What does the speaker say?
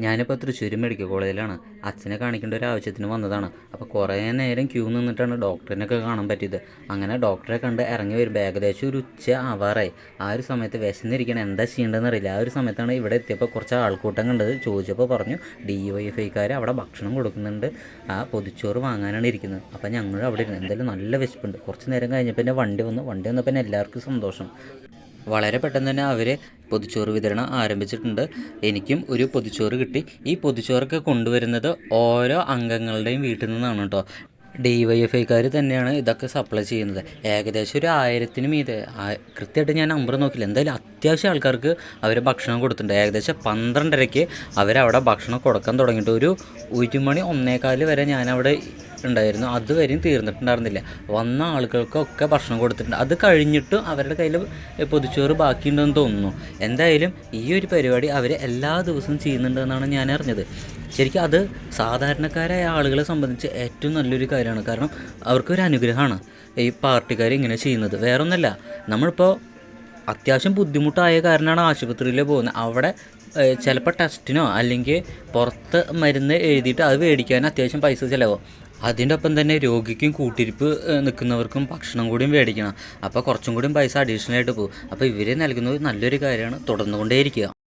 ഞാനിപ്പോൾ തൃശ്ശൂർ മെഡിക്കൽ കോളേജിലാണ്. അച്ഛനെ കാണിക്കേണ്ട ഒരു ആവശ്യത്തിന് വന്നതാണ്. അപ്പോൾ കുറേ നേരം ക്യൂ നിന്നിട്ടാണ് ഡോക്ടറിനൊക്കെ കാണാൻ പറ്റിയത്. അങ്ങനെ ഡോക്ടറെ കണ്ട് ഇറങ്ങി വരുമ്പോൾ ഏകദേശം ഒരു ഉച്ച ആവാറായി. ആ ഒരു സമയത്ത് വിശന്നിരിക്കണം, എന്താ ചെയ്യേണ്ടതെന്ന് അറിയില്ല. ആ ഒരു സമയത്താണ് ഇവിടെ എത്തിയപ്പോൾ കുറച്ച് ആൾക്കൂട്ടം കണ്ടത്. ചോദിച്ചപ്പോൾ പറഞ്ഞു DYFIക്കാർ അവിടെ ഭക്ഷണം കൊടുക്കുന്നുണ്ട്, ആ പൊതിച്ചോറ് വാങ്ങാനാണ് ഇരിക്കുന്നത്. അപ്പോൾ ഞങ്ങൾ അവിടെ ഇരുന്നു. എന്തായാലും നല്ല വിശപ്പുണ്ട്. കുറച്ച് നേരം കഴിഞ്ഞപ്പോൾ എൻ്റെ വണ്ടി വന്നപ്പോൾ തന്നെ എല്ലാവർക്കും സന്തോഷം. വളരെ പെട്ടെന്ന് തന്നെ അവർ പൊതിച്ചോറ് വിതരണം ആരംഭിച്ചിട്ടുണ്ട്. എനിക്കും ഒരു പൊതിച്ചോറ് കിട്ടി. ഈ പൊതിച്ചോറൊക്കെ കൊണ്ടുവരുന്നത് ഓരോ അംഗങ്ങളുടെയും വീട്ടിൽ നിന്നാണ് കേട്ടോ. DYFIക്കാർ തന്നെയാണ് ഇതൊക്കെ സപ്ലൈ ചെയ്യുന്നത്. ഏകദേശം ഒരു 1000-ന് മീതെ, കൃത്യമായിട്ട് ഞാൻ നമ്പർ നോക്കില്ല, എന്തായാലും അത്യാവശ്യം ആൾക്കാർക്ക് അവർ ഭക്ഷണം കൊടുത്തിട്ടുണ്ട്. ഏകദേശം 12:30-ക്ക് അവരവിടെ ഭക്ഷണം കൊടുക്കാൻ തുടങ്ങിയിട്ട് ഒരു 1 മണി 1:15 വരെ ഞാനവിടെ ഉണ്ടായിരുന്നു. അതുവരെയും തീർന്നിട്ടുണ്ടായിരുന്നില്ല. വന്ന ആളുകൾക്കൊക്കെ ഭക്ഷണം കൊടുത്തിട്ടുണ്ട്. അത് കഴിഞ്ഞിട്ടും അവരുടെ കയ്യിൽ പൊതിച്ചോറ് ബാക്കിയുണ്ടെന്ന് തോന്നുന്നു. എന്തായാലും ഈ ഒരു പരിപാടി അവർ എല്ലാ ദിവസവും ചെയ്യുന്നുണ്ടെന്നാണ് ഞാൻ അറിഞ്ഞത്. ശരിക്കും അത് സാധാരണക്കാരായ ആളുകളെ സംബന്ധിച്ച് ഏറ്റവും നല്ലൊരു കാര്യമാണ്. കാരണം അവർക്കൊരു അനുഗ്രഹമാണ് ഈ പാർട്ടിക്കാർ ഇങ്ങനെ ചെയ്യുന്നത്. വേറൊന്നല്ല, നമ്മളിപ്പോൾ അത്യാവശ്യം ബുദ്ധിമുട്ടായ കാരണമാണ് ആശുപത്രിയിൽ പോകുന്നത്. അവിടെ ചിലപ്പോൾ ടെസ്റ്റിനോ അല്ലെങ്കിൽ പുറത്ത് മരുന്ന് എഴുതിയിട്ട് അത് മേടിക്കാൻ അത്യാവശ്യം പൈസ ചിലവാകും. അതിൻ്റെ ഒപ്പം തന്നെ രോഗിക്കും കൂട്ടിരിപ്പ് നിൽക്കുന്നവർക്കും ഭക്ഷണം കൂടിയും മേടിക്കണം. അപ്പോൾ കുറച്ചും കൂടിയും പൈസ അഡീഷണൽ ആയിട്ട് പോകും. അപ്പോൾ ഇവർ നൽകുന്നത് നല്ലൊരു കാര്യമാണ്. തുടർന്നുകൊണ്ടേയിരിക്കുക.